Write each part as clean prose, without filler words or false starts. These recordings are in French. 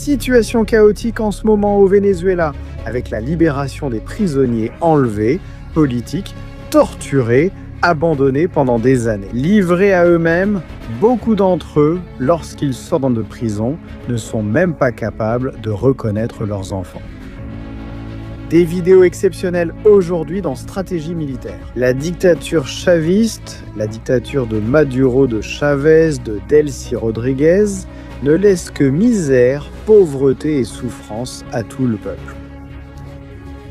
Situation chaotique en ce moment au Venezuela, avec la libération des prisonniers enlevés, politiques, torturés, abandonnés pendant des années. Livrés à eux-mêmes, beaucoup d'entre eux, lorsqu'ils sortent de prison, ne sont même pas capables de reconnaître leurs enfants. Des vidéos exceptionnelles aujourd'hui dans Stratégie militaire. La dictature chaviste, la dictature de Maduro, de Chavez, de Delcy Rodriguez, ne laisse que misère, pauvreté et souffrance à tout le peuple.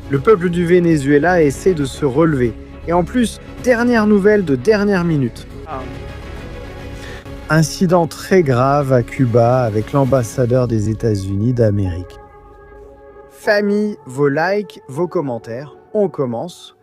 Le peuple du Venezuela essaie de se relever. Et en plus, dernière nouvelle de dernière minute. Incident très grave à Cuba avec l'ambassadeur des États-Unis d'Amérique. Famille, vos likes, vos commentaires. On commence.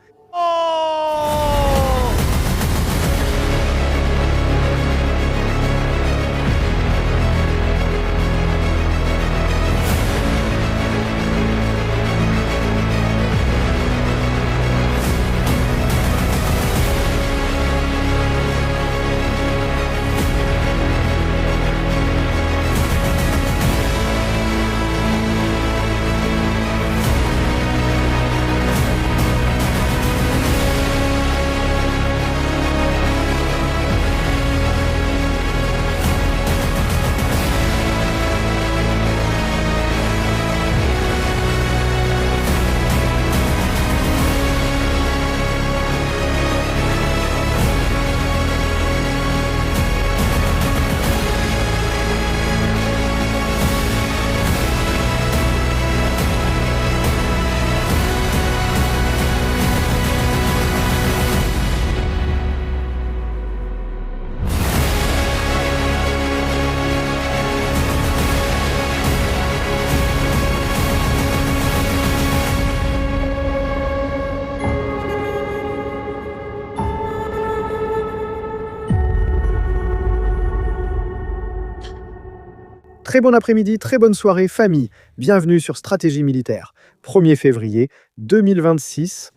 Très bon après-midi, très bonne soirée, famille. Bienvenue sur Stratégie militaire. 1er février 2026.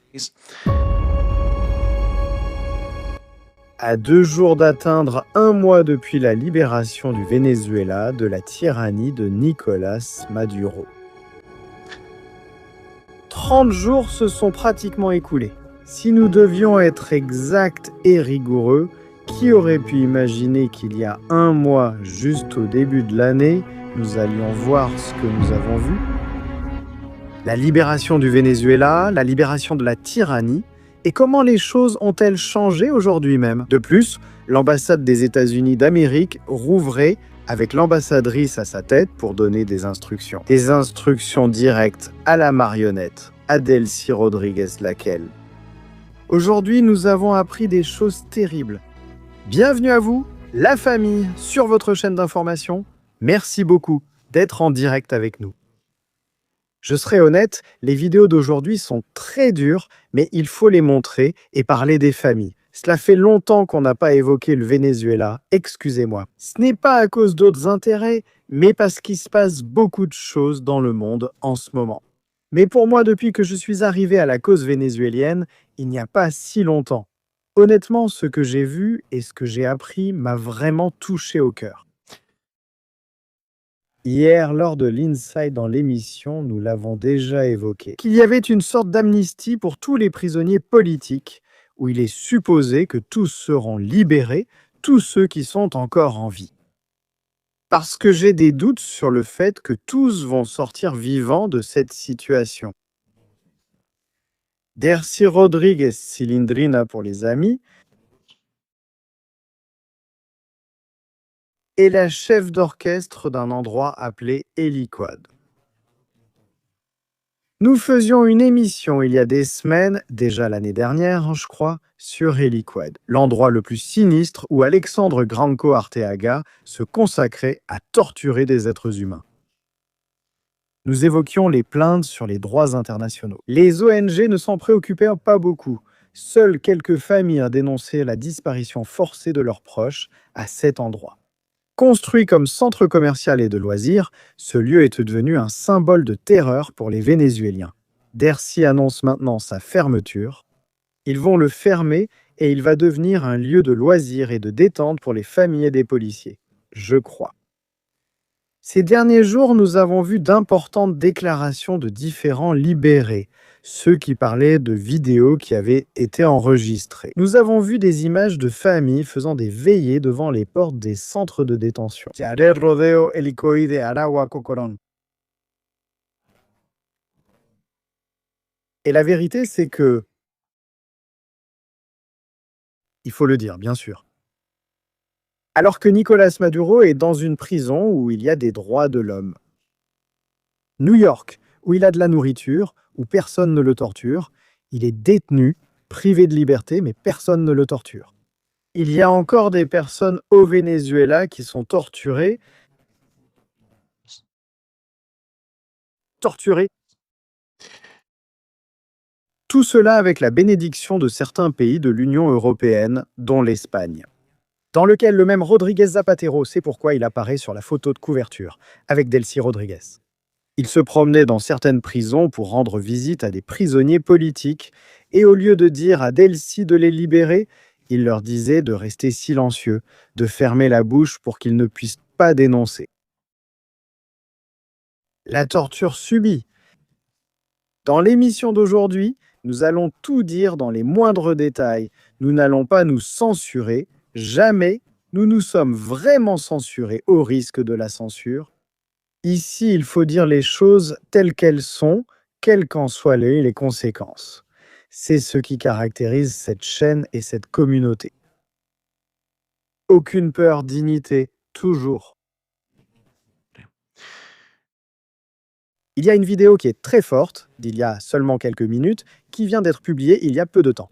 À 2 jours d'atteindre 1 mois depuis la libération du Venezuela de la tyrannie de Nicolás Maduro. 30 jours se sont pratiquement écoulés. Si nous devions être exacts et rigoureux, qui aurait pu imaginer qu'il y a 1 mois, juste au début de l'année, nous allions voir ce que nous avons vu? La libération du Venezuela, la libération de la tyrannie, et comment les choses ont-elles changé aujourd'hui même? De plus, l'ambassade des États-Unis d'Amérique rouvrait avec l'ambassadrice à sa tête pour donner des instructions. Des instructions directes à la marionnette, à Delcy Rodriguez laquelle. Aujourd'hui, nous avons appris des choses terribles. Bienvenue à vous, la famille, sur votre chaîne d'information. Merci beaucoup d'être en direct avec nous. Je serai honnête, les vidéos d'aujourd'hui sont très dures, mais il faut les montrer et parler des familles. Cela fait longtemps qu'on n'a pas évoqué le Venezuela, excusez-moi. Ce n'est pas à cause d'autres intérêts, mais parce qu'il se passe beaucoup de choses dans le monde en ce moment. Mais pour moi, depuis que je suis arrivé à la cause vénézuélienne, il n'y a pas si longtemps. Honnêtement, ce que j'ai vu et ce que j'ai appris m'a vraiment touché au cœur. Hier, lors de l'Inside dans l'émission, nous l'avons déjà évoqué, qu'il y avait une sorte d'amnistie pour tous les prisonniers politiques, où il est supposé que tous seront libérés, tous ceux qui sont encore en vie. Parce que j'ai des doutes sur le fait que tous vont sortir vivants de cette situation. Delcy Rodriguez Cilindrina pour les amis, est la chef d'orchestre d'un endroit appelé Heliquad. Nous faisions une émission il y a des semaines, déjà l'année dernière, je crois, sur Heliquad, l'endroit le plus sinistre où Alexandre Granco Arteaga se consacrait à torturer des êtres humains. Nous évoquions les plaintes sur les droits internationaux. Les ONG ne s'en préoccupaient pas beaucoup. Seules quelques familles ont dénoncé la disparition forcée de leurs proches à cet endroit. Construit comme centre commercial et de loisirs, ce lieu est devenu un symbole de terreur pour les Vénézuéliens. Delcy annonce maintenant sa fermeture. Ils vont le fermer et il va devenir un lieu de loisirs et de détente pour les familles des policiers. Je crois. Ces derniers jours, nous avons vu d'importantes déclarations de différents libérés, ceux qui parlaient de vidéos qui avaient été enregistrées. Nous avons vu des images de familles faisant des veillées devant les portes des centres de détention. Rodeo helicoide Aragua Cocorón. Et la vérité, c'est que, il faut le dire, bien sûr, alors que Nicolas Maduro est dans une prison où il y a des droits de l'homme. New York, où il a de la nourriture, où personne ne le torture, il est détenu, privé de liberté, mais personne ne le torture. Il y a encore des personnes au Venezuela qui sont torturées. Tout cela avec la bénédiction de certains pays de l'Union européenne, dont l'Espagne, dans lequel le même Rodríguez Zapatero, c'est pourquoi il apparaît sur la photo de couverture, avec Delcy Rodríguez. Il se promenait dans certaines prisons pour rendre visite à des prisonniers politiques, et au lieu de dire à Delcy de les libérer, il leur disait de rester silencieux, de fermer la bouche pour qu'ils ne puissent pas dénoncer. La torture subie. Dans l'émission d'aujourd'hui, nous allons tout dire dans les moindres détails. Nous n'allons pas nous censurer. Jamais nous nous sommes vraiment censurés au risque de la censure. Ici, il faut dire les choses telles qu'elles sont, quelles qu'en soient les conséquences. C'est ce qui caractérise cette chaîne et cette communauté. Aucune peur, dignité, toujours. Il y a une vidéo qui est très forte, d'il y a seulement quelques minutes, qui vient d'être publiée il y a peu de temps.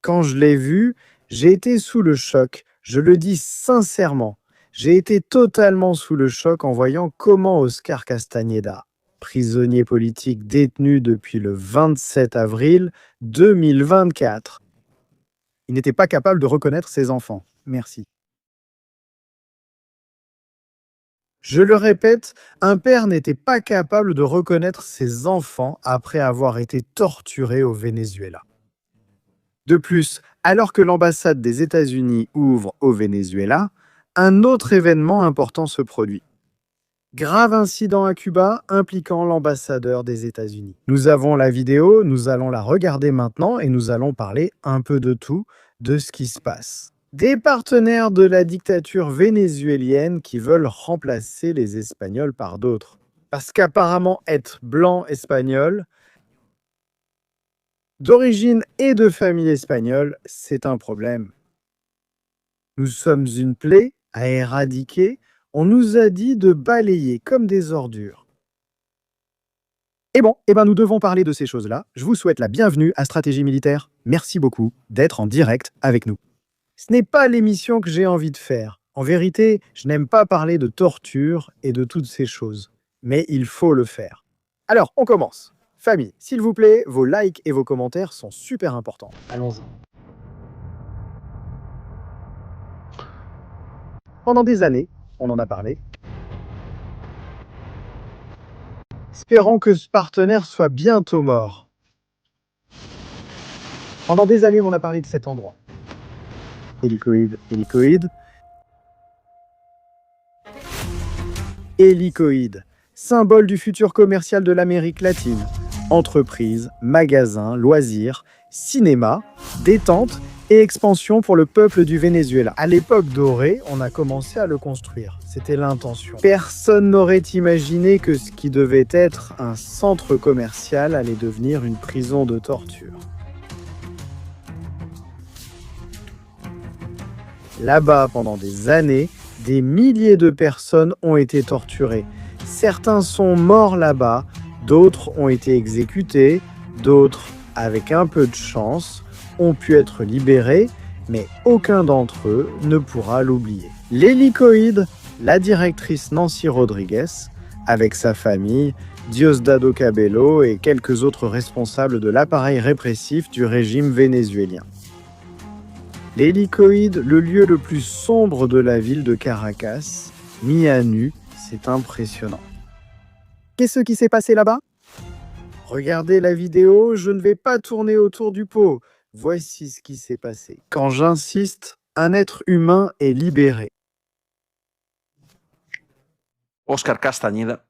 Quand je l'ai vue, j'ai été sous le choc, je le dis sincèrement. J'ai été totalement sous le choc en voyant comment Oscar Castañeda, prisonnier politique détenu depuis le 27 avril 2024, il n'était pas capable de reconnaître ses enfants. Merci. Je le répète, un père n'était pas capable de reconnaître ses enfants après avoir été torturé au Venezuela. De plus, alors que l'ambassade des États-Unis ouvre au Venezuela, un autre événement important se produit. Grave incident à Cuba impliquant l'ambassadeur des États-Unis. Nous avons la vidéo, nous allons la regarder maintenant et nous allons parler un peu de tout, de ce qui se passe. Des partenaires de la dictature vénézuélienne qui veulent remplacer les Espagnols par d'autres. Parce qu'apparemment être blanc espagnol, d'origine et de famille espagnole, c'est un problème. Nous sommes une plaie à éradiquer. On nous a dit de balayer comme des ordures. Et bon, nous devons parler de ces choses-là. Je vous souhaite la bienvenue à Stratégie Militaire. Merci beaucoup d'être en direct avec nous. Ce n'est pas l'émission que j'ai envie de faire. En vérité, je n'aime pas parler de torture et de toutes ces choses. Mais il faut le faire. Alors, on commence. Famille, s'il vous plaît, vos likes et vos commentaires sont super importants. Allons-y. Pendant des années, on en a parlé, espérons que ce partenaire soit bientôt mort. Pendant des années, on a parlé de cet endroit. Hélicoïde, hélicoïde. Hélicoïde, symbole du futur commercial de l'Amérique latine. Entreprises, magasins, loisirs, cinéma, détente et expansion pour le peuple du Venezuela. À l'époque dorée, on a commencé à le construire. C'était l'intention. Personne n'aurait imaginé que ce qui devait être un centre commercial allait devenir une prison de torture. Là-bas, pendant des années, des milliers de personnes ont été torturées. Certains sont morts là-bas, d'autres ont été exécutés, d'autres, avec un peu de chance, ont pu être libérés, mais aucun d'entre eux ne pourra l'oublier. L'hélicoïde, la directrice Nancy Rodríguez, avec sa famille, Diosdado Cabello et quelques autres responsables de l'appareil répressif du régime vénézuélien. L'hélicoïde, le lieu le plus sombre de la ville de Caracas, mis à nu, c'est impressionnant. Qu'est-ce qui s'est passé là-bas? Regardez la vidéo, je ne vais pas tourner autour du pot. Voici ce qui s'est passé. Quand j'insiste, un être humain est libéré. Óscar Castañeda.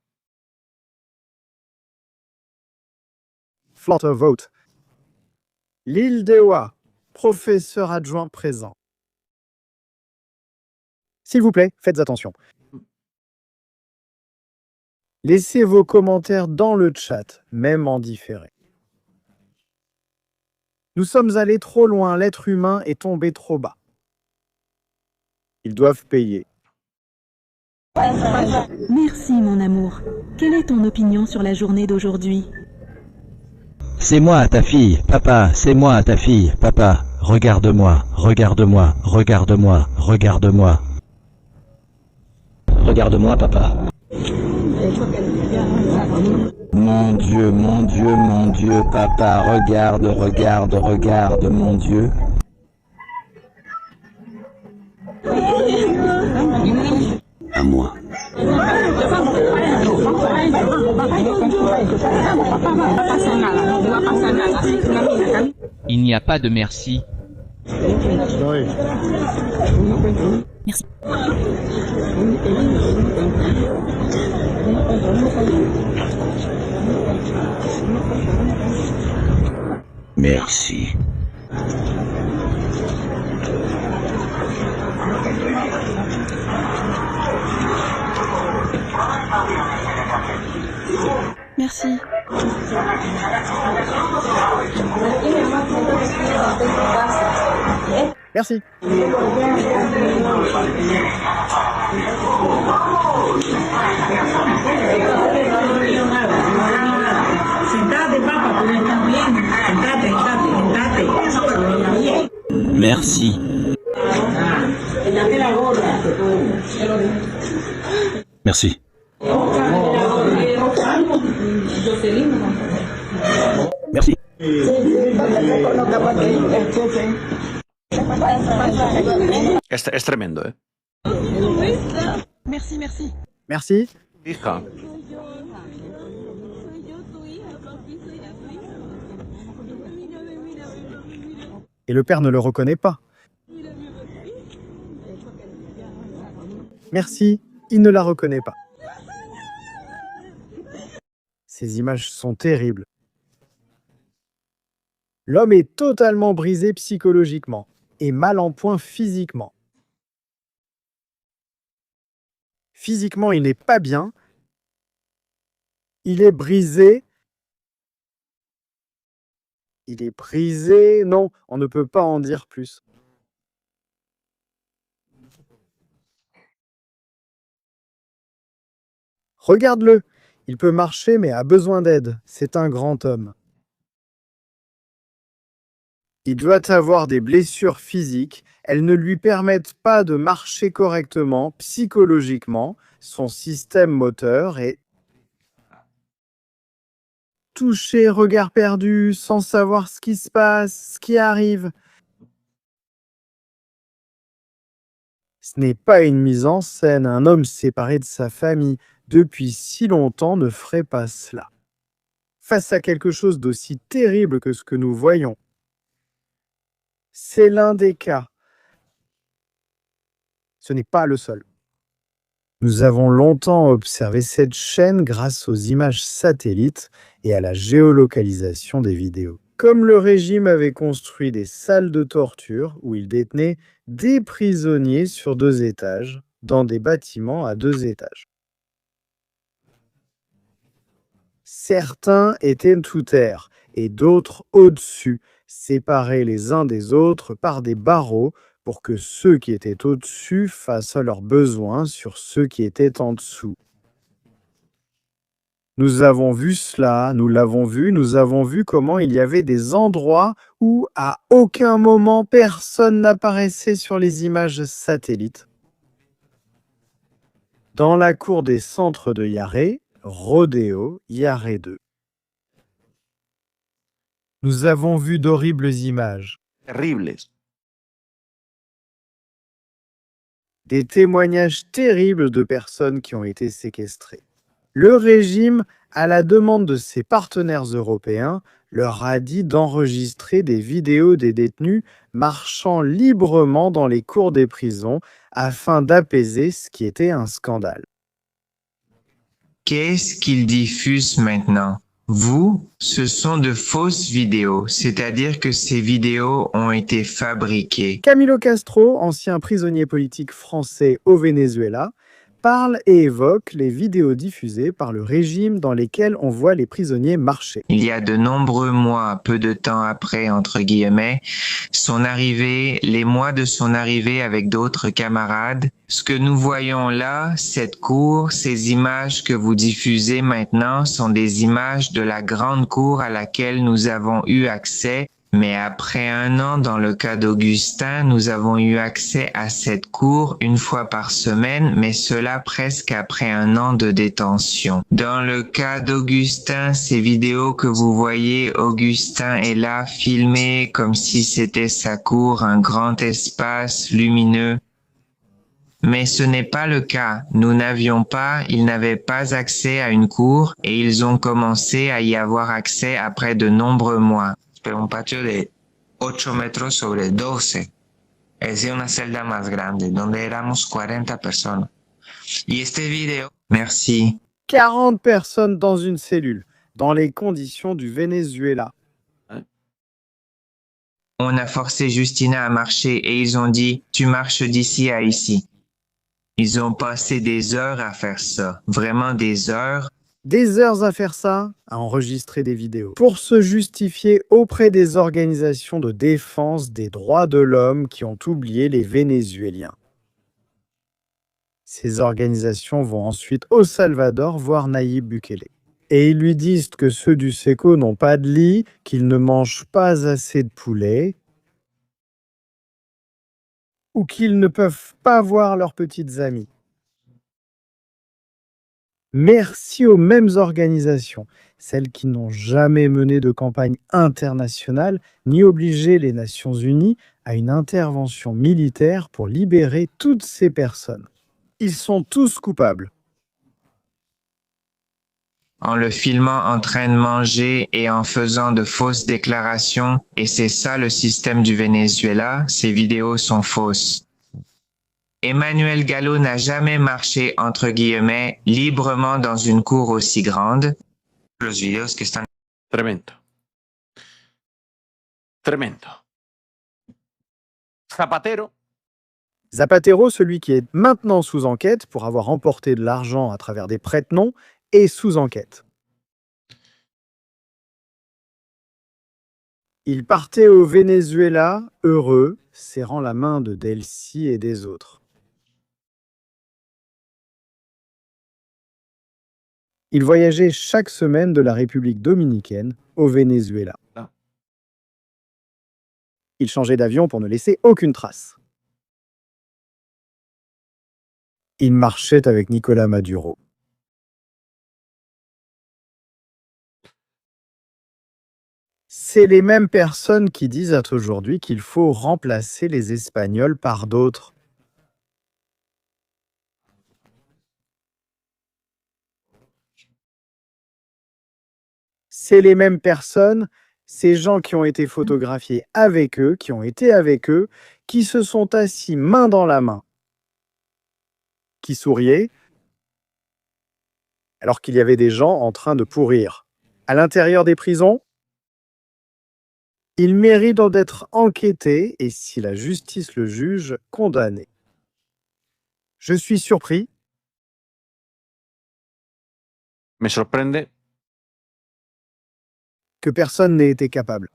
Flotter vote. L'île d'Ewa, professeur adjoint présent. S'il vous plaît, faites attention. Laissez vos commentaires dans le chat, même en différé. Nous sommes allés trop loin, l'être humain est tombé trop bas. Ils doivent payer. Merci mon amour. Quelle est ton opinion sur la journée d'aujourd'hui? C'est moi ta fille, papa, c'est moi ta fille, papa. Regarde-moi, regarde-moi, regarde-moi, regarde-moi. Regarde-moi, papa. Mon Dieu, mon Dieu, mon Dieu, papa, regarde, regarde, regarde, mon Dieu. À moi. Il n'y a pas de merci. Merci. Merci. Merci. Merci. Sentate, papá, tú estás bien. Sentate, sentate. Merci. Sentate la gorra. Merci. Merci. Es tremendo, ¿eh? Merci, merci. Merci. Hija. Et le père ne le reconnaît pas. Merci, il ne la reconnaît pas. Ces images sont terribles. L'homme est totalement brisé psychologiquement et mal en point physiquement. Physiquement, il n'est pas bien. Il est brisé. Il est brisé. Non, on ne peut pas en dire plus. Regarde-le. Il peut marcher mais a besoin d'aide. C'est un grand homme. Il doit avoir des blessures physiques. Elles ne lui permettent pas de marcher correctement, psychologiquement. Son système moteur est touché, regard perdu, sans savoir ce qui se passe, ce qui arrive. Ce n'est pas une mise en scène. Un homme séparé de sa famille depuis si longtemps ne ferait pas cela. Face à quelque chose d'aussi terrible que ce que nous voyons, c'est l'un des cas. Ce n'est pas le seul. Nous avons longtemps observé cette chaîne grâce aux images satellites et à la géolocalisation des vidéos. Comme le régime avait construit des salles de torture où il détenait des prisonniers sur 2 étages, dans des bâtiments à 2 étages. Certains étaient sous terre et d'autres au-dessus, séparés les uns des autres par des barreaux pour que ceux qui étaient au-dessus fassent leurs besoins sur ceux qui étaient en dessous. Nous avons vu cela, nous avons vu comment il y avait des endroits où à aucun moment personne n'apparaissait sur les images satellites. Dans la cour des centres de Yaré, Rodeo, Yaré 2. Nous avons vu d'horribles images. Terribles. Des témoignages terribles de personnes qui ont été séquestrées. Le régime, à la demande de ses partenaires européens, leur a dit d'enregistrer des vidéos des détenus marchant librement dans les cours des prisons afin d'apaiser ce qui était un scandale. Qu'est-ce qu'ils diffusent maintenant? Vous, ce sont de fausses vidéos, c'est-à-dire que ces vidéos ont été fabriquées. Camilo Castro, ancien prisonnier politique français au Venezuela, parle et évoque les vidéos diffusées par le régime dans lesquelles on voit les prisonniers marcher. Il y a de nombreux mois, peu de temps après, entre guillemets, son arrivée, les mois de son arrivée avec d'autres camarades, ce que nous voyons là, cette cour, ces images que vous diffusez maintenant sont des images de la grande cour à laquelle nous avons eu accès. Mais après 1 an, dans le cas d'Augustin, nous avons eu accès à cette cour 1 fois par semaine, mais cela presque après 1 an de détention. Dans le cas d'Augustin, ces vidéos que vous voyez, Augustin est là filmé comme si c'était sa cour, un grand espace lumineux. Mais ce n'est pas le cas. Nous n'avions pas, ils n'avaient pas accès à une cour et ils ont commencé à y avoir accès après de nombreux mois. Un patio de 8 metros sobre 12. Es decir, una celda más grande, donde éramos 40 personas. Y este video... Merci. 40 personnes dans une cellule, dans les conditions du Venezuela. On a forcé Justina à marcher et ils ont dit, tu marches d'ici à ici. Ils ont passé des heures à faire ça, vraiment des heures. Des heures à faire ça, à enregistrer des vidéos, pour se justifier auprès des organisations de défense des droits de l'homme qui ont oublié les Vénézuéliens. Ces organisations vont ensuite au Salvador voir Nayib Bukele. Et ils lui disent que ceux du SECO n'ont pas de lit, qu'ils ne mangent pas assez de poulet, ou qu'ils ne peuvent pas voir leurs petites amies. Merci aux mêmes organisations, celles qui n'ont jamais mené de campagne internationale ni obligé les Nations Unies à une intervention militaire pour libérer toutes ces personnes. Ils sont tous coupables. En le filmant en train de manger et en faisant de fausses déclarations, et c'est ça le système du Venezuela, ces vidéos sont fausses. Emmanuel Gallo n'a jamais marché, entre guillemets, librement dans une cour aussi grande. Los videos que están... Tremendo. Tremendo. Zapatero, celui qui est maintenant sous enquête pour avoir emporté de l'argent à travers des prête-noms, est sous enquête. Il partait au Venezuela, heureux, serrant la main de Delcy et des autres. Il voyageait chaque semaine de la République dominicaine au Venezuela. Il changeait d'avion pour ne laisser aucune trace. Il marchait avec Nicolas Maduro. C'est les mêmes personnes qui disent aujourd'hui qu'il faut remplacer les Espagnols par d'autres. C'est les mêmes personnes, ces gens qui ont été photographiés avec eux, qui ont été avec eux, qui se sont assis main dans la main, qui souriaient, alors qu'il y avait des gens en train de pourrir. À l'intérieur des prisons, ils méritent d'être enquêtés et, si la justice le juge, condamnés. Je suis surpris. Me sorprende que personne n'ait été capable.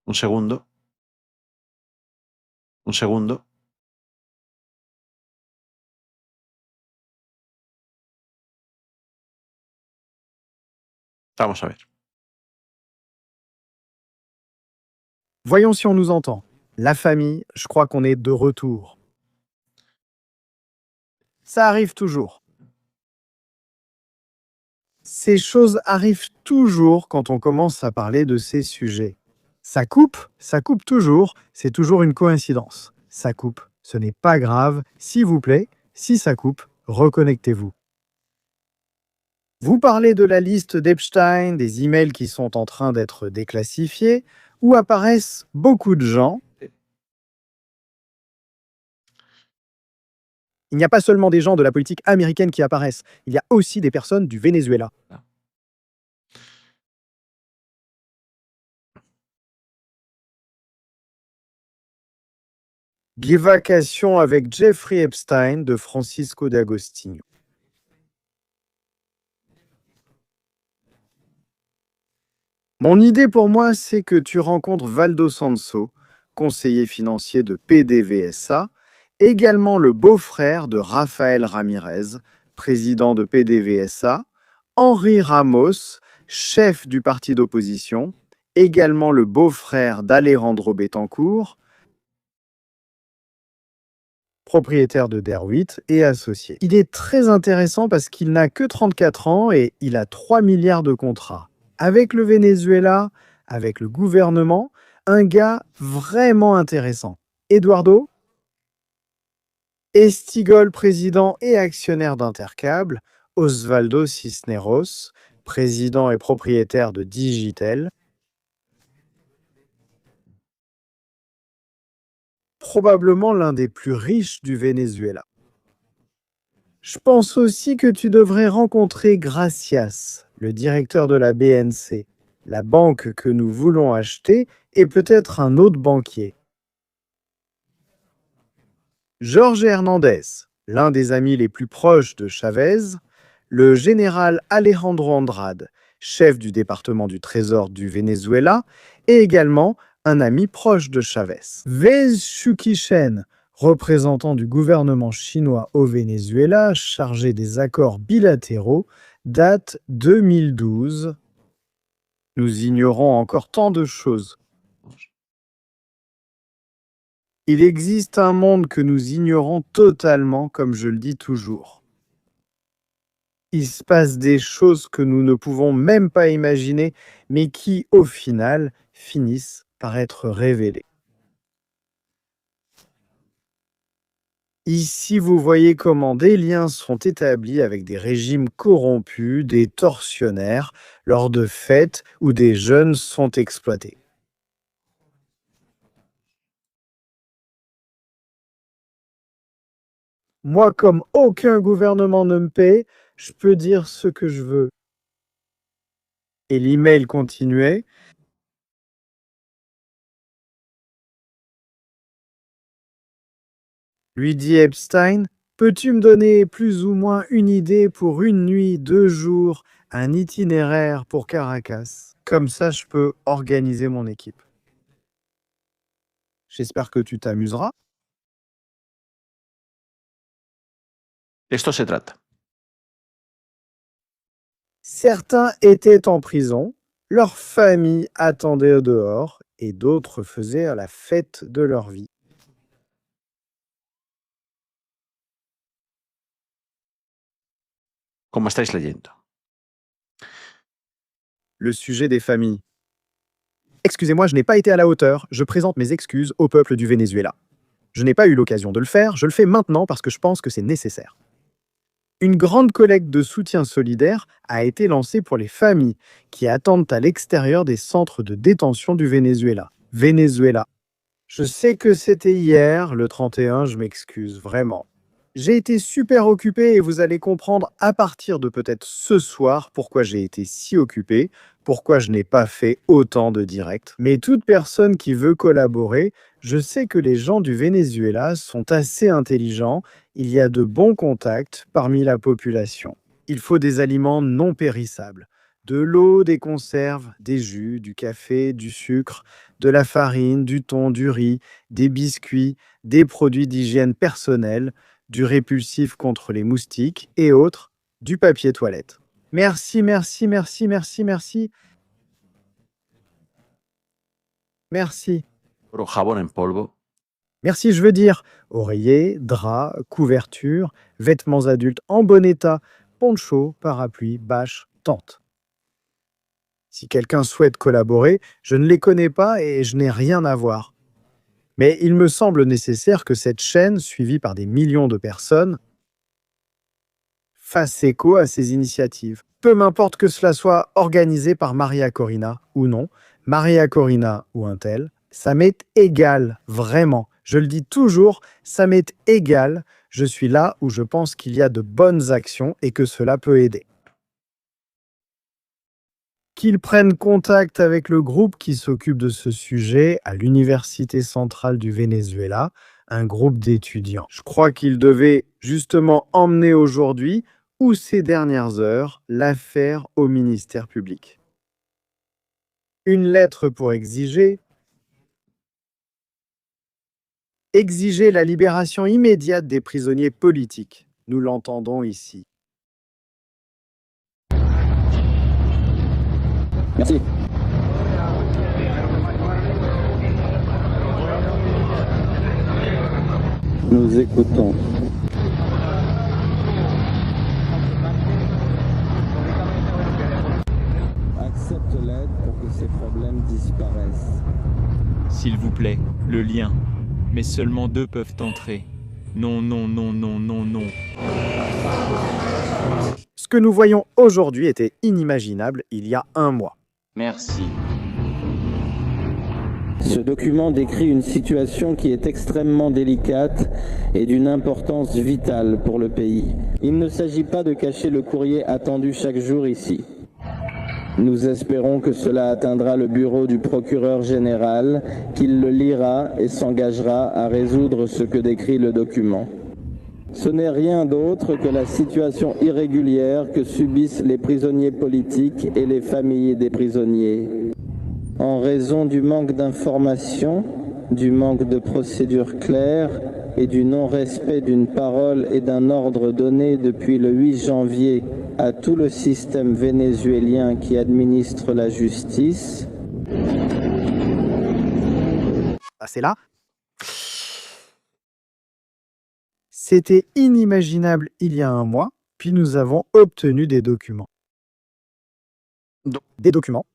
un segundo. Un segundo. Vamos a ver. Voyons si on nous entend. La famille, je crois qu'on est de retour. Ça arrive toujours. Ces choses arrivent toujours quand on commence à parler de ces sujets. Ça coupe toujours, c'est toujours une coïncidence. Ça coupe, ce n'est pas grave, s'il vous plaît, si ça coupe, reconnectez-vous. Vous parlez de la liste d'Epstein, des emails qui sont en train d'être déclassifiés, où apparaissent beaucoup de gens Il n'y a pas seulement des gens de la politique américaine qui apparaissent, il y a aussi des personnes du Venezuela. Bivacation avec Jeffrey Epstein de Francisco d'Agostinho. Mon idée pour moi, c'est que tu rencontres Valdo Sanso, conseiller financier de PDVSA, également le beau-frère de Rafael Ramirez, président de PDVSA, Henri Ramos, chef du parti d'opposition, également le beau-frère d'Alejandro Betancourt, propriétaire de Derwit et associé. Il est très intéressant parce qu'il n'a que 34 ans et il a 3 milliards de contrats. Avec le Venezuela, avec le gouvernement, un gars vraiment intéressant. Eduardo Estigol, président et actionnaire d'Intercable, Osvaldo Cisneros, président et propriétaire de Digitel, probablement l'un des plus riches du Venezuela. Je pense aussi que tu devrais rencontrer Gracias, le directeur de la BNC, la banque que nous voulons acheter, et peut-être un autre banquier. Jorge Hernandez, l'un des amis les plus proches de Chavez, le général Alejandro Andrade, chef du département du Trésor du Venezuela, et également un ami proche de Chavez. Wei Shukishen, représentant du gouvernement chinois au Venezuela, chargé des accords bilatéraux, date 2012. Nous ignorons encore tant de choses. Il existe un monde que nous ignorons totalement, comme je le dis toujours. Il se passe des choses que nous ne pouvons même pas imaginer, mais qui, au final, finissent par être révélées. Ici, vous voyez comment des liens sont établis avec des régimes corrompus, des tortionnaires, lors de fêtes où des jeunes sont exploités. Moi, comme aucun gouvernement ne me paie, je peux dire ce que je veux. Et l'email continuait. Lui dit Epstein, peux-tu me donner plus ou moins une idée pour une nuit, 2 jours, un itinéraire pour Caracas? Comme ça, je peux organiser mon équipe. J'espère que tu t'amuseras. Esto se trata. Certains étaient en prison, leur famille attendait au dehors et d'autres faisaient la fête de leur vie. Como estáis leyendo. Le sujet des familles. Excusez-moi, je n'ai pas été à la hauteur, je présente mes excuses au peuple du Venezuela. Je n'ai pas eu l'occasion de le faire, je le fais maintenant parce que je pense que c'est nécessaire. Une grande collecte de soutien solidaire a été lancée pour les familles qui attendent à l'extérieur des centres de détention du Venezuela. Je sais que c'était hier, le 31, je m'excuse, vraiment. J'ai été super occupé et vous allez comprendre à partir de peut-être ce soir pourquoi j'ai été si occupé, pourquoi je n'ai pas fait autant de directs. Mais toute personne qui veut collaborer, je sais que les gens du Venezuela sont assez intelligents, il y a de bons contacts parmi la population. Il faut des aliments non périssables. De l'eau, des conserves, des jus, du café, du sucre, de la farine, du thon, du riz, des biscuits, des produits d'hygiène personnelle, du répulsif contre les moustiques et autres, du papier toilette. Merci. Merci. Pero jabón en polvo. Merci, je veux dire oreiller, drap, couverture, vêtements adultes en bon état, poncho, parapluie, bâche, tente. Si quelqu'un souhaite collaborer, je ne les connais pas et je n'ai rien à voir. Mais il me semble nécessaire que cette chaîne, suivie par des millions de personnes, fasse écho à ces initiatives. Peu m'importe que cela soit organisé par Maria Corina ou non, Maria Corina ou un tel, ça m'est égal, vraiment. Je le dis toujours, ça m'est égal. Je suis là où je pense qu'il y a de bonnes actions et que cela peut aider. Qu'ils prennent contact avec le groupe qui s'occupe de ce sujet à l'Université centrale du Venezuela, un groupe d'étudiants. Je crois qu'ils devaient justement emmener aujourd'hui ou ces dernières heures l'affaire au ministère public. Une lettre pour exiger la libération immédiate des prisonniers politiques. Nous l'entendons ici. Merci. Nous écoutons. Accepte l'aide pour que ces problèmes disparaissent. S'il vous plaît, le lien. Mais seulement 2 peuvent entrer. Non, non, non, non, non, non. Ce que nous voyons aujourd'hui était inimaginable il y a 1 mois. Merci. Ce document décrit une situation qui est extrêmement délicate et d'une importance vitale pour le pays. Il ne s'agit pas de cacher le courrier attendu chaque jour ici. Nous espérons que cela atteindra le bureau du procureur général, qu'il le lira et s'engagera à résoudre ce que décrit le document. Ce n'est rien d'autre que la situation irrégulière que subissent les prisonniers politiques et les familles des prisonniers. En raison du manque d'informations, du manque de procédures claires et du non-respect d'une parole et d'un ordre donné depuis le 8 janvier à tout le système vénézuélien qui administre la justice. C'est là. C'était inimaginable il y a 1 mois, puis nous avons obtenu des documents. Des documents.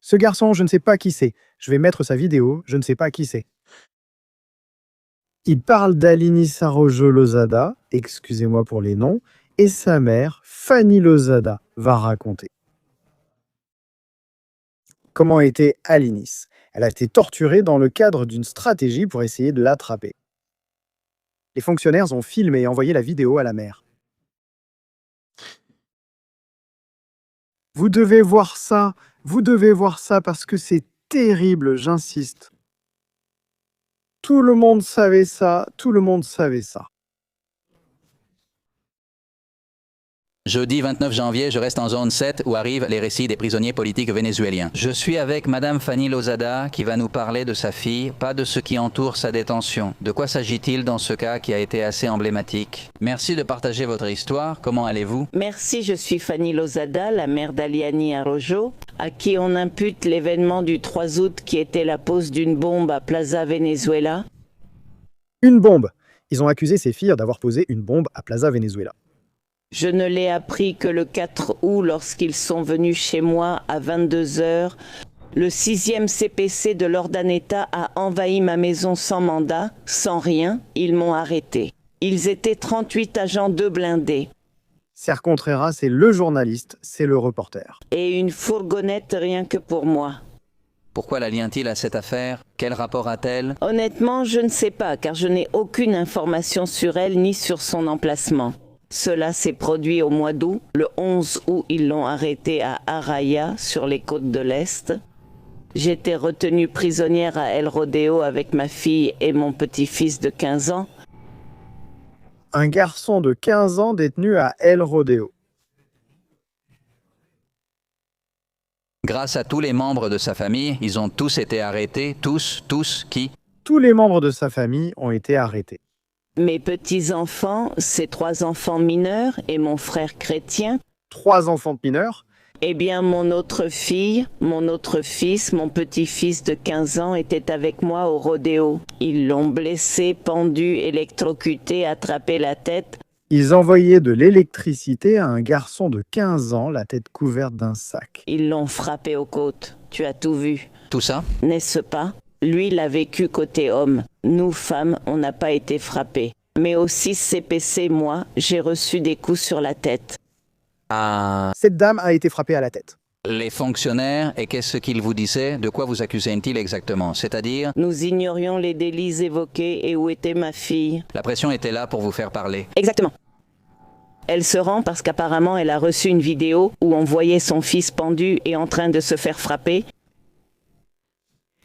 Ce garçon, je ne sais pas qui c'est. Je vais mettre sa vidéo, je ne sais pas qui c'est. Il parle d'Alinis Arrojo Lozada, excusez-moi pour les noms, et sa mère, Fanny Lozada, va raconter. Comment était Alinis? Elle a été torturée dans le cadre d'une stratégie pour essayer de l'attraper. Les fonctionnaires ont filmé et envoyé la vidéo à la mère. Vous devez voir ça parce que c'est terrible, j'insiste. Tout le monde savait ça. Jeudi 29 janvier, je reste en zone 7 où arrivent les récits des prisonniers politiques vénézuéliens. Je suis avec Madame Fanny Lozada qui va nous parler de sa fille, pas de ce qui entoure sa détention. De quoi s'agit-il dans ce cas qui a été assez emblématique? Merci de partager votre histoire. Comment allez-vous? Merci, je suis Fanny Lozada, la mère d'Aliani Arrojo, à qui on impute l'événement du 3 août qui était la pose d'une bombe à Plaza Venezuela. Une bombe. Ils ont accusé ses filles d'avoir posé une bombe à Plaza Venezuela. Je ne l'ai appris que le 4 août lorsqu'ils sont venus chez moi à 22 h. Le 6e CPC de l'Ordaneta a envahi ma maison sans mandat, sans rien. Ils m'ont arrêté. Ils étaient 38 agents de blindés. Serre Contreras, c'est le journaliste, c'est le reporter. Et une fourgonnette rien que pour moi. Pourquoi la lient-il à cette affaire? Quel rapport a-t-elle? Honnêtement, je ne sais pas, car je n'ai aucune information sur elle ni sur son emplacement. Cela s'est produit au mois d'août. Le 11 août, ils l'ont arrêtée à Araya, sur les côtes de l'Est. J'étais retenue prisonnière à El Rodeo avec ma fille et mon petit-fils de 15 ans. Un garçon de 15 ans détenu à El Rodeo. Grâce à tous les membres de sa famille, ils ont tous été arrêtés. Tous, qui? Tous les membres de sa famille ont été arrêtés. Mes petits-enfants, ces 3 enfants mineurs et mon frère chrétien. 3 enfants mineurs? Eh bien, mon autre fille, mon autre fils, mon petit-fils de 15 ans était avec moi au rodéo. Ils l'ont blessé, pendu, électrocuté, attrapé la tête. Ils envoyaient de l'électricité à un garçon de 15 ans, la tête couverte d'un sac. Ils l'ont frappé aux côtes. Tu as tout vu. Tout ça? N'est-ce pas? Lui l'a vécu côté homme. Nous, femmes, on n'a pas été frappés. Mais aussi CPC, moi, j'ai reçu des coups sur la tête. Cette dame a été frappée à la tête. Les fonctionnaires, et qu'est-ce qu'ils vous disaient? De quoi vous accusait-il exactement? C'est-à-dire? Nous ignorions les délits évoqués et où était ma fille. La pression était là pour vous faire parler. Exactement. Elle se rend parce qu'apparemment elle a reçu une vidéo où on voyait son fils pendu et en train de se faire frapper.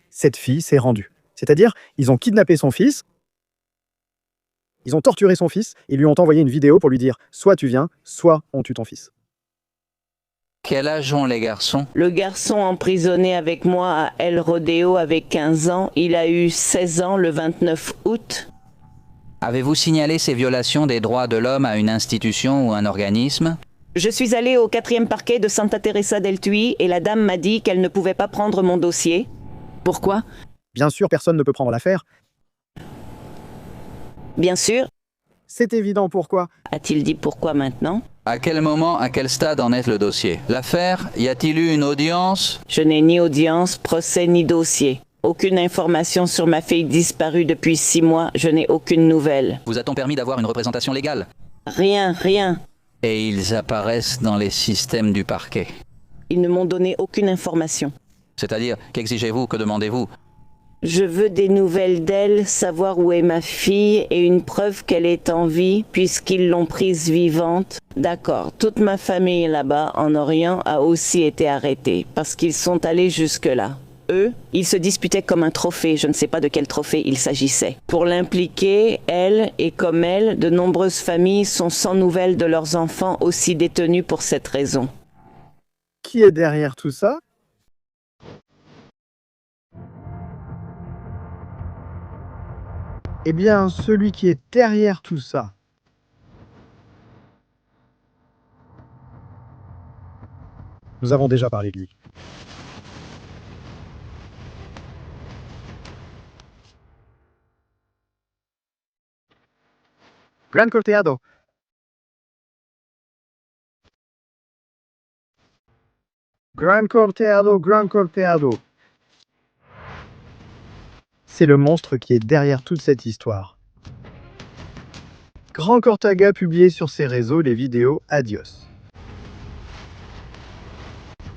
Cette fille s'est rendue. C'est-à-dire, ils ont kidnappé son fils, ils ont torturé son fils et lui ont envoyé une vidéo pour lui dire « soit tu viens, soit on tue ton fils ». Quel âge ont les garçons? Le garçon emprisonné avec moi à El Rodeo avait 15 ans, il a eu 16 ans le 29 août. Avez-vous signalé ces violations des droits de l'homme à une institution ou un organisme? Je suis allée au 4e parquet de Santa Teresa del Tuy et la dame m'a dit qu'elle ne pouvait pas prendre mon dossier. Pourquoi? Bien sûr, personne ne peut prendre l'affaire. Bien sûr. C'est évident, pourquoi? A-t-il dit pourquoi maintenant? À quel moment, à quel stade en est le dossier? L'affaire, y a-t-il eu une audience? Je n'ai ni audience, procès ni dossier. Aucune information sur ma fille disparue depuis 6 mois, je n'ai aucune nouvelle. Vous a-t-on permis d'avoir une représentation légale? Rien, rien. Et ils apparaissent dans les systèmes du parquet. Ils ne m'ont donné aucune information. C'est-à-dire, qu'exigez-vous, que demandez-vous? Je veux des nouvelles d'elle, savoir où est ma fille et une preuve qu'elle est en vie puisqu'ils l'ont prise vivante. D'accord, toute ma famille là-bas en Orient a aussi été arrêtée parce qu'ils sont allés jusque-là. Eux, ils se disputaient comme un trophée, je ne sais pas de quel trophée il s'agissait. Pour l'impliquer, elle et comme elle, de nombreuses familles sont sans nouvelles de leurs enfants aussi détenus pour cette raison. Qui est derrière tout ça? Eh bien, celui qui est derrière tout ça, nous avons déjà parlé de lui. Gran Corteado. Gran Corteado, Gran Corteado. C'est le monstre qui est derrière toute cette histoire. Gran Corteaga publiait sur ses réseaux les vidéos Adios,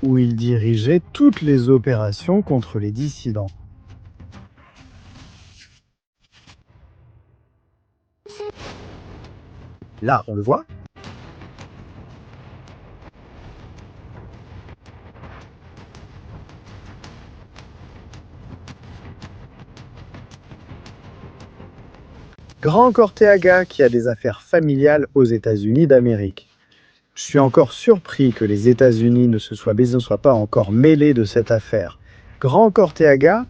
où il dirigeait toutes les opérations contre les dissidents. Là, on le voit. Gran Corteaga qui a des affaires familiales aux États-Unis d'Amérique. Je suis encore surpris que les États-Unis ne soient pas encore mêlés de cette affaire. Gran Corteaga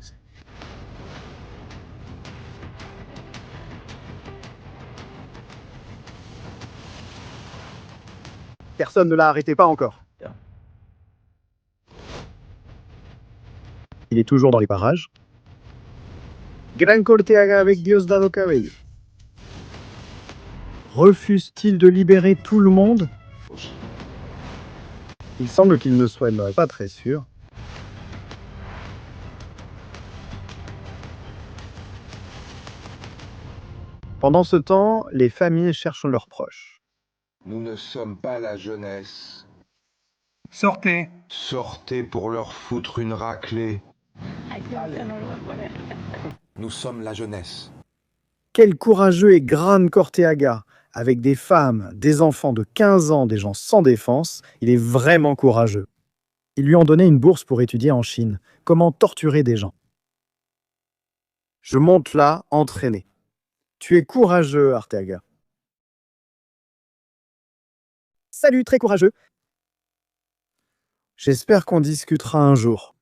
personne ne l'a arrêté, pas encore. Il est toujours dans les parages. Gran Corteaga avec Diosdado Cabello. Refuse-t-il de libérer tout le monde? Il semble qu'il ne soit pas très sûr. Pendant ce temps, les familles cherchent leurs proches. Nous ne sommes pas la jeunesse. Sortez. Sortez pour leur foutre une raclée. Nous sommes la jeunesse. Quel courageux et Gran Corteaga! Avec des femmes, des enfants de 15 ans, des gens sans défense, il est vraiment courageux. Ils lui ont donné une bourse pour étudier en Chine. Comment torturer des gens. Je monte là, entraîné. Tu es courageux, Arteaga. Salut, très courageux. J'espère qu'on discutera un jour.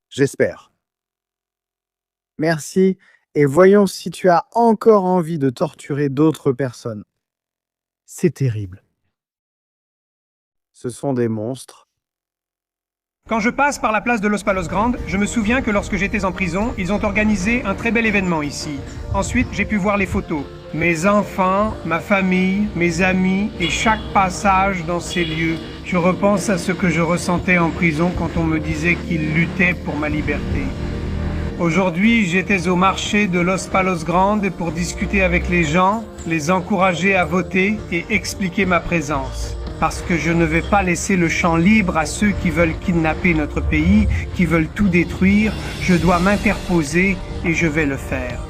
J'espère. Merci. Et voyons si tu as encore envie de torturer d'autres personnes. C'est terrible. Ce sont des monstres. Quand je passe par la place de Los Palos Grandes, je me souviens que lorsque j'étais en prison, ils ont organisé un très bel événement ici. Ensuite, j'ai pu voir les photos. Mes enfants, ma famille, mes amis et chaque passage dans ces lieux. Je repense à ce que je ressentais en prison quand on me disait qu'ils luttaient pour ma liberté. Aujourd'hui, j'étais au marché de Los Palos Grandes pour discuter avec les gens, les encourager à voter et expliquer ma présence. parce que je ne vais pas laisser le champ libre à ceux qui veulent kidnapper notre pays, qui veulent tout détruire. Je dois m'interposer et je vais le faire.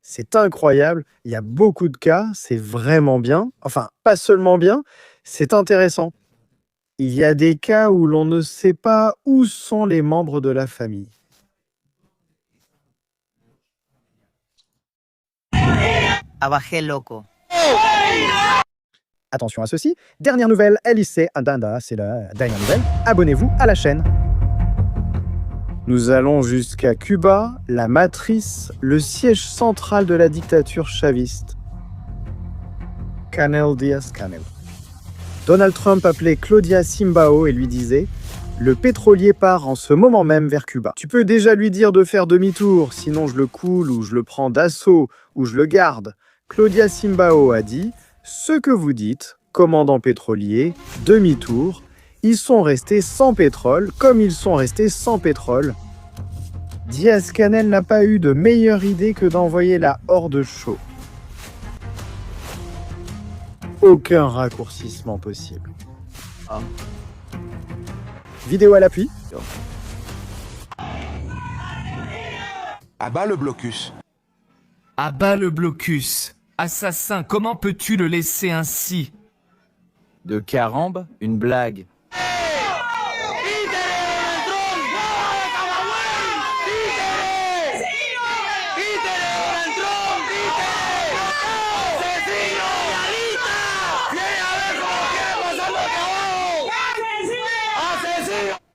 C'est incroyable, il y a beaucoup de cas, c'est vraiment bien. Enfin, pas seulement bien, c'est intéressant. Il y a des cas où l'on ne sait pas où sont les membres de la famille. Abajé loco. Attention à ceci. Dernière nouvelle, Alice Adanda, c'est la dernière nouvelle. Abonnez-vous à la chaîne. Nous allons jusqu'à Cuba, la matrice, le siège central de la dictature chaviste. Canel Diaz-Canel. Donald Trump appelait Claudia Simbao et lui disait « Le pétrolier part en ce moment même vers Cuba. Tu peux déjà lui dire de faire demi-tour, sinon je le coule ou je le prends d'assaut ou je le garde. » Claudia Simbao a dit « Ce que vous dites, commandant pétrolier, demi-tour, ils sont restés sans pétrole comme ils sont restés sans pétrole. » Diaz-Canel n'a pas eu de meilleure idée que d'envoyer la horde chaud. Aucun raccourcissement possible. Vidéo à l'appui. À bas le blocus. À bas le blocus. Assassin, comment peux-tu le laisser ainsi? De Carambe, une blague.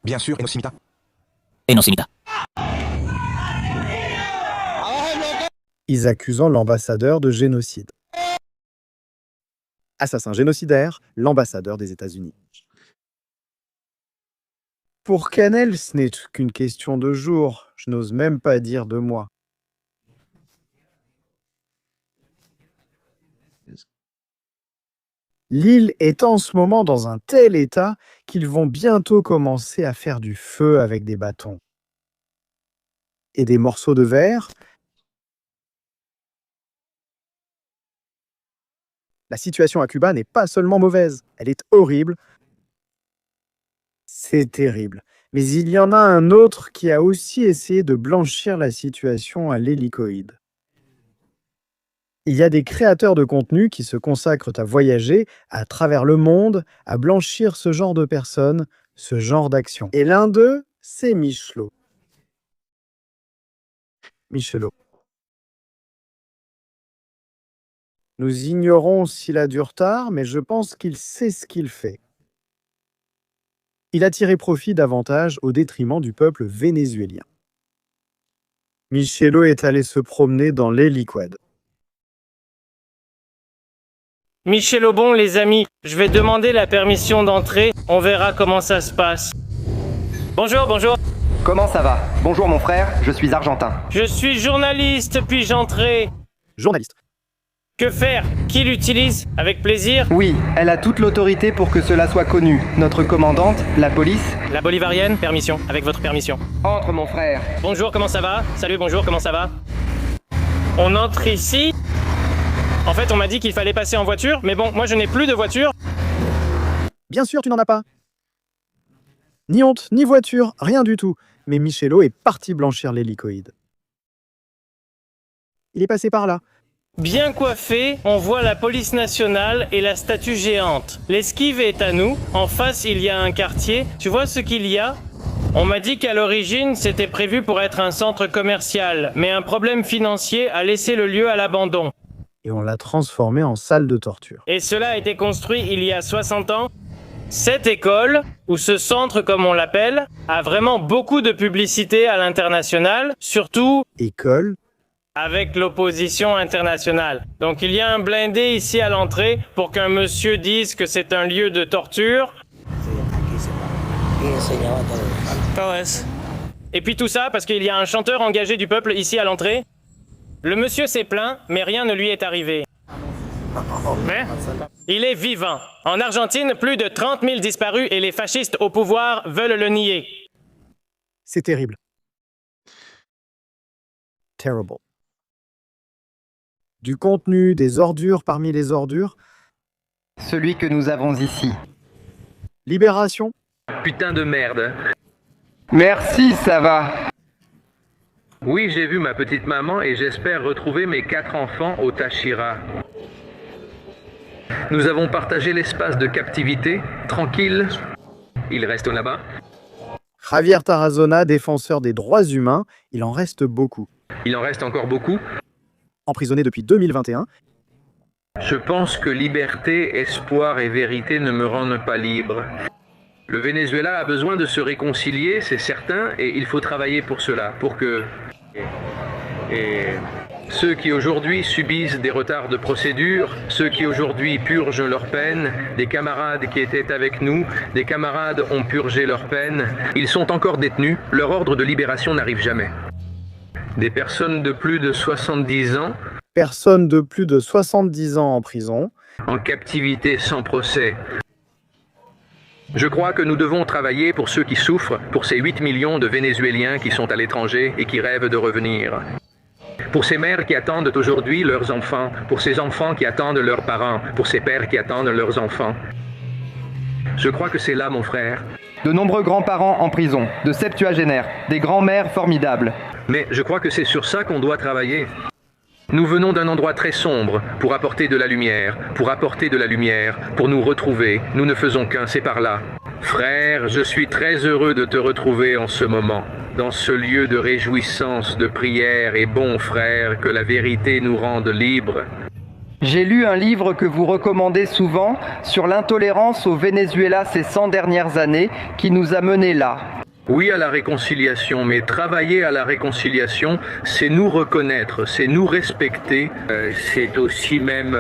Bien sûr, Enosimita. Enosimita. Ils accusant l'ambassadeur de génocide. Assassin génocidaire, l'ambassadeur des États-Unis. Pour Canel, ce n'est qu'une question de jours, je n'ose même pas dire de mois. L'île est en ce moment dans un tel état qu'ils vont bientôt commencer à faire du feu avec des bâtons. Et des morceaux de verre. La situation à Cuba n'est pas seulement mauvaise, elle est horrible. C'est terrible. Mais il y en a un autre qui a aussi essayé de blanchir la situation à l'hélicoïde. Il y a des créateurs de contenu qui se consacrent à voyager à travers le monde, à blanchir ce genre de personnes, ce genre d'actions. Et l'un d'eux, c'est Michelot. Michelot. Nous ignorons s'il a du retard, mais je pense qu'il sait ce qu'il fait. Il a tiré profit davantage au détriment du peuple vénézuélien. Michelot est allé se promener dans l'héliquad. Michel Aubon, les amis, je vais demander la permission d'entrer, on verra comment ça se passe. Bonjour, bonjour. Comment ça va? Bonjour mon frère, je suis argentin. Je suis journaliste, puis-je entrer? Journaliste. Que faire? Qui l'utilise? Avec plaisir? Oui, elle a toute l'autorité pour que cela soit connu. Notre commandante, la police. La bolivarienne, permission, avec votre permission. Entre mon frère. Bonjour, comment ça va? Salut, bonjour, comment ça va? On entre ici? En fait, on m'a dit qu'il fallait passer en voiture, mais bon, moi je n'ai plus de voiture. Bien sûr, tu n'en as pas. Ni honte, ni voiture, rien du tout. Mais Michelot est parti blanchir l'hélicoïde. Il est passé par là. Bien coiffé, on voit la police nationale et la statue géante. L'esquive est à nous. En face, il y a un quartier. Tu vois ce qu'il y a? On m'a dit qu'à l'origine, c'était prévu pour être un centre commercial, mais un problème financier a laissé le lieu à l'abandon. Et on l'a transformé en salle de torture. Et cela a été construit il y a 60 ans. Cette école, ou ce centre comme on l'appelle, a vraiment beaucoup de publicité à l'international, surtout... École. Avec l'opposition internationale. Donc il y a un blindé ici à l'entrée pour qu'un monsieur dise que c'est un lieu de torture. Et puis tout ça parce qu'il y a un chanteur engagé du peuple ici à l'entrée. Le monsieur s'est plaint, mais rien ne lui est arrivé. Mais il est vivant. En Argentine, plus de 30 000 disparus et les fascistes au pouvoir veulent le nier. C'est terrible. Terrible. Du contenu, des ordures parmi les ordures. Celui que nous avons ici. Libération. Putain de merde. Merci, ça va. Oui, j'ai vu ma petite maman et j'espère retrouver mes 4 enfants au Táchira. Nous avons partagé l'espace de captivité, tranquille. Ils restent là-bas. Javier Tarazona, défenseur des droits humains, il en reste beaucoup. Il en reste encore beaucoup. Emprisonné depuis 2021. Je pense que liberté, espoir et vérité ne me rendent pas libre. Le Venezuela a besoin de se réconcilier, c'est certain, et il faut travailler pour cela, pour que... Et ceux qui aujourd'hui subissent des retards de procédure, ceux qui aujourd'hui purgent leur peine, des camarades qui étaient avec nous, des camarades ont purgé leur peine, ils sont encore détenus, leur ordre de libération n'arrive jamais. Des personnes de plus de 70 ans, Personnes de plus de 70 ans en prison. En captivité sans procès. Je crois que nous devons travailler pour ceux qui souffrent, pour ces 8 millions de Vénézuéliens qui sont à l'étranger et qui rêvent de revenir. Pour ces mères qui attendent aujourd'hui leurs enfants, pour ces enfants qui attendent leurs parents, pour ces pères qui attendent leurs enfants. Je crois que c'est là, mon frère. De nombreux grands-parents en prison, de septuagénaires, des grands-mères formidables. Mais je crois que c'est sur ça qu'on doit travailler. Nous venons d'un endroit très sombre pour apporter de la lumière, pour nous retrouver. Nous ne faisons qu'un, c'est par là. Frère, je suis très heureux de te retrouver en ce moment, dans ce lieu de réjouissance, de prière, et bon frère, que la vérité nous rende libres. J'ai lu un livre que vous recommandez souvent sur l'intolérance au Venezuela ces 100 dernières années qui nous a menés là. Oui à la réconciliation, mais travailler à la réconciliation, c'est nous reconnaître, c'est nous respecter, c'est aussi même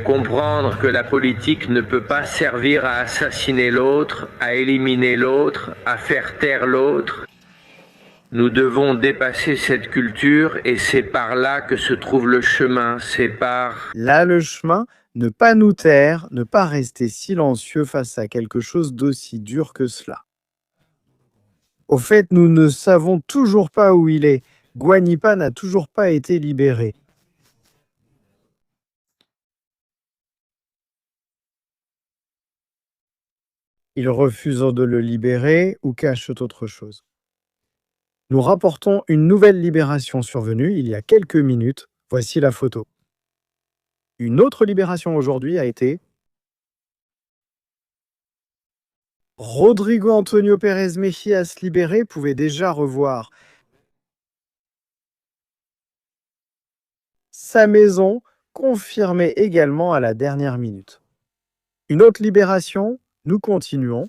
comprendre que la politique ne peut pas servir à assassiner l'autre, à éliminer l'autre, à faire taire l'autre. Nous devons dépasser cette culture et c'est par là que se trouve le chemin, c'est par... Là, le chemin, ne pas nous taire, ne pas rester silencieux face à quelque chose d'aussi dur que cela. Au fait, nous ne savons toujours pas où il est. Guanipa n'a toujours pas été libéré. Ils refusent de le libérer ou cachent autre chose. Nous rapportons une nouvelle libération survenue il y a quelques minutes. Voici la photo. Une autre libération aujourd'hui a été Rodrigo Antonio Pérez Mejías libéré pouvait déjà revoir sa maison, confirmée également à la dernière minute. Une autre libération, nous continuons.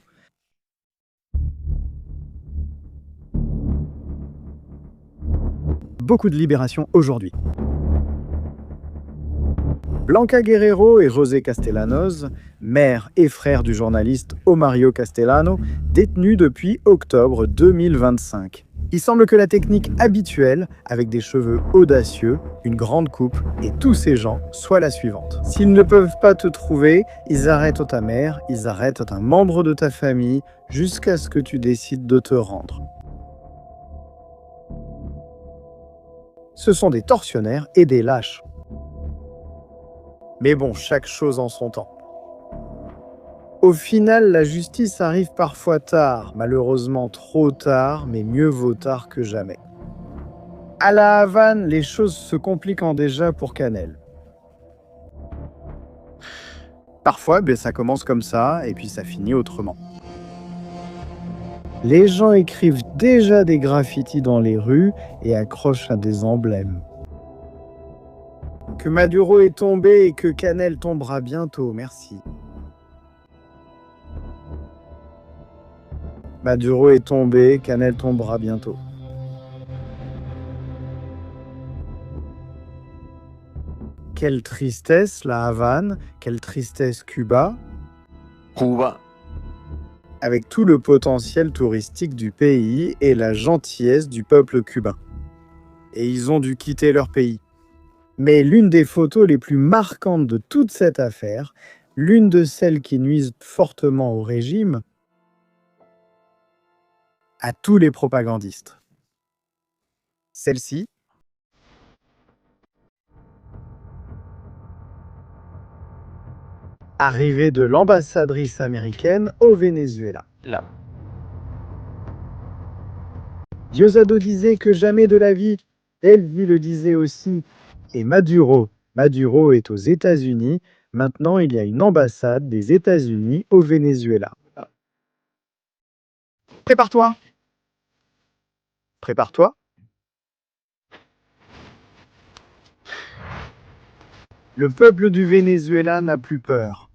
Beaucoup de libérations aujourd'hui. Blanca Guerrero et José Castellanos, mère et frère du journaliste Omario Castellano, détenus depuis octobre 2025. Il semble que la technique habituelle, avec des cheveux audacieux, une grande coupe et tous ces gens, soit la suivante. S'ils ne peuvent pas te trouver, ils arrêtent ta mère, ils arrêtent un membre de ta famille, jusqu'à ce que tu décides de te rendre. Ce sont des tortionnaires et des lâches. Mais bon, chaque chose en son temps. Au final, la justice arrive parfois tard, malheureusement trop tard, mais mieux vaut tard que jamais. À La Havane, les choses se compliquent déjà pour Canel. Parfois, ça commence comme ça, et puis ça finit autrement. Les gens écrivent déjà des graffitis dans les rues et accrochent à des emblèmes. Que Maduro est tombé et que Canel tombera bientôt, merci. Maduro est tombé, Canel tombera bientôt. Quelle tristesse La Havane, quelle tristesse Cuba. Cuba. Avec tout le potentiel touristique du pays et la gentillesse du peuple cubain. Et ils ont dû quitter leur pays. Mais l'une des photos les plus marquantes de toute cette affaire, l'une de celles qui nuisent fortement au régime, à tous les propagandistes. Celle-ci, Arrivée de l'ambassadrice américaine au Venezuela. Là. Diosdado disait que jamais de la vie, Elvi le disait aussi, et Maduro est aux États-Unis. Maintenant, il y a une ambassade des États-Unis au Venezuela. Prépare-toi. Prépare-toi. Le peuple du Venezuela n'a plus peur.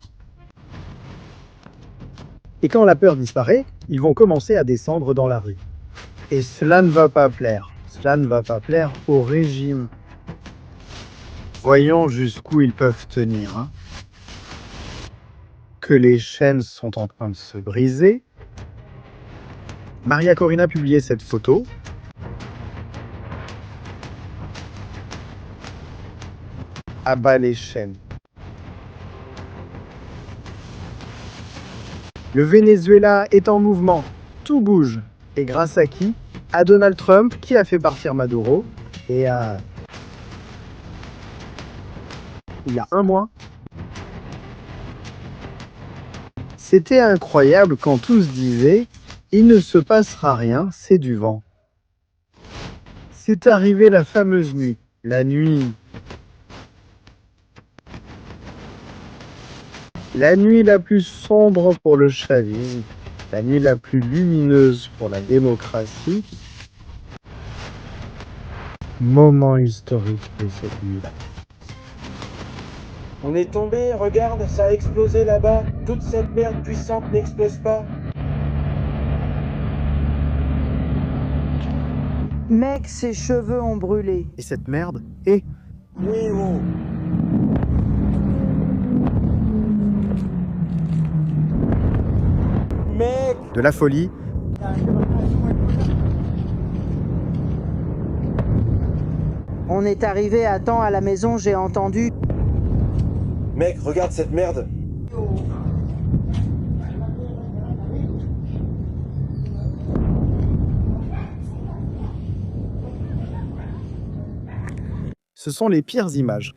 Et quand la peur disparaît, ils vont commencer à descendre dans la rue. Et cela ne va pas plaire. Cela ne va pas plaire au régime. Voyons jusqu'où ils peuvent tenir. Hein. Que les chaînes sont en train de se briser. Maria Corina a publié cette photo. À bas les chaînes. Le Venezuela est en mouvement. Tout bouge. Et grâce à qui? À Donald Trump qui a fait partir Maduro et à... Il y a un mois. C'était incroyable quand tous disaient « Il ne se passera rien, c'est du vent ». C'est arrivé la fameuse nuit. La nuit la plus sombre pour le chavisme, la nuit la plus lumineuse pour la démocratie. Moment historique de cette nuit. On est tombé, regarde, ça a explosé là-bas. Toute cette merde puissante n'explose pas. Mec, ses cheveux ont brûlé. Et cette merde est... Oui, oh. Mec! De la folie. On est arrivé à temps à la maison, j'ai entendu. Mec, regarde cette merde! Ce sont les pires images.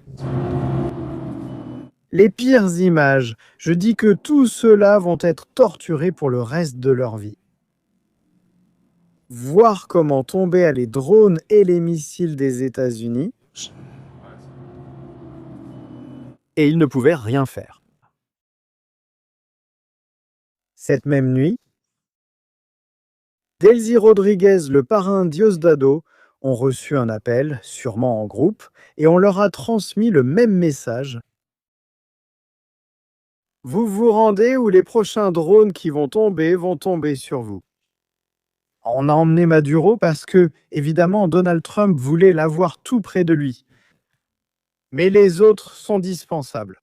Les pires images. Je dis que tous ceux-là vont être torturés pour le reste de leur vie. Voir comment tombaient les drones et les missiles des États-Unis. Et ils ne pouvaient rien faire. Cette même nuit, Delcy Rodriguez, le parrain Diosdado, ont reçu un appel, sûrement en groupe, et on leur a transmis le même message. Vous vous rendez où les prochains drones qui vont tomber sur vous. On a emmené Maduro parce que, évidemment, Donald Trump voulait l'avoir tout près de lui. Mais les autres sont dispensables.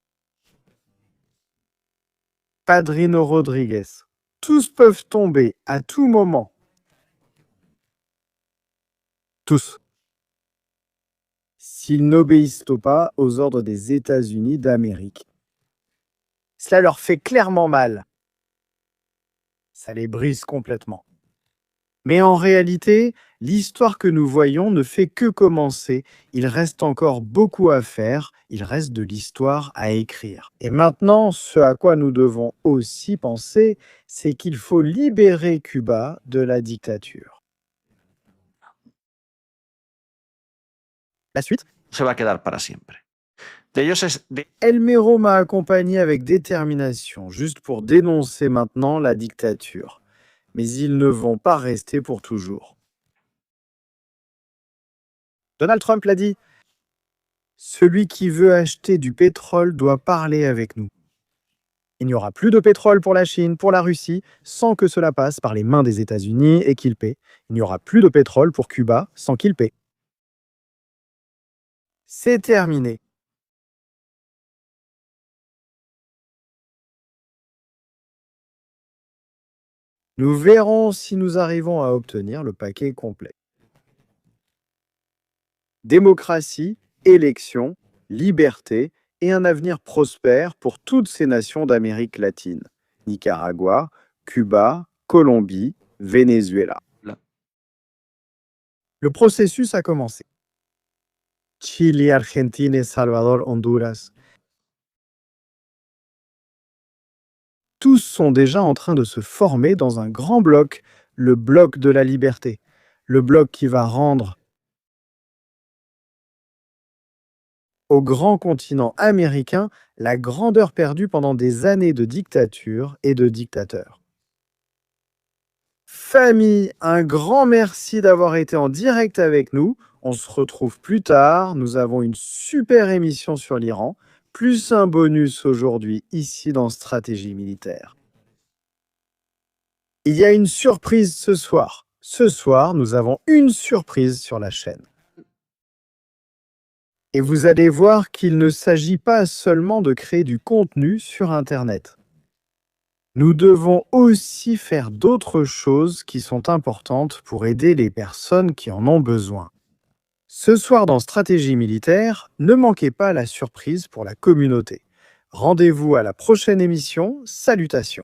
Padrino Rodriguez. Tous peuvent tomber à tout moment. Tous. S'ils n'obéissent pas aux ordres des États-Unis d'Amérique. Cela leur fait clairement mal. Ça les brise complètement. Mais en réalité, l'histoire que nous voyons ne fait que commencer. Il reste encore beaucoup à faire. Il reste de l'histoire à écrire. Et maintenant, ce à quoi nous devons aussi penser, c'est qu'il faut libérer Cuba de la dictature. La suite? Se va a quedar para siempre. Elmero m'a accompagné avec détermination, juste pour dénoncer maintenant la dictature. Mais ils ne vont pas rester pour toujours. Donald Trump l'a dit. Celui qui veut acheter du pétrole doit parler avec nous. Il n'y aura plus de pétrole pour la Chine, pour la Russie, sans que cela passe par les mains des États-Unis et qu'ils paient. Il n'y aura plus de pétrole pour Cuba sans qu'ils paient. C'est terminé. Nous verrons si nous arrivons à obtenir le paquet complet. Démocratie, élections, liberté et un avenir prospère pour toutes ces nations d'Amérique latine. Nicaragua, Cuba, Colombie, Venezuela. Le processus a commencé. Chile, Argentine, Salvador, Honduras. Tous sont déjà en train de se former dans un grand bloc, le bloc de la liberté, le bloc qui va rendre au grand continent américain la grandeur perdue pendant des années de dictature et de dictateurs. Famille, un grand merci d'avoir été en direct avec nous. On se retrouve plus tard. Nous avons une super émission sur l'Iran, plus un bonus aujourd'hui ici dans Stratégie militaire. Il y a une surprise ce soir. Ce soir, nous avons une surprise sur la chaîne. Et vous allez voir qu'il ne s'agit pas seulement de créer du contenu sur Internet. Nous devons aussi faire d'autres choses qui sont importantes pour aider les personnes qui en ont besoin. Ce soir dans Stratégie militaire, ne manquez pas la surprise pour la communauté. Rendez-vous à la prochaine émission. Salutations.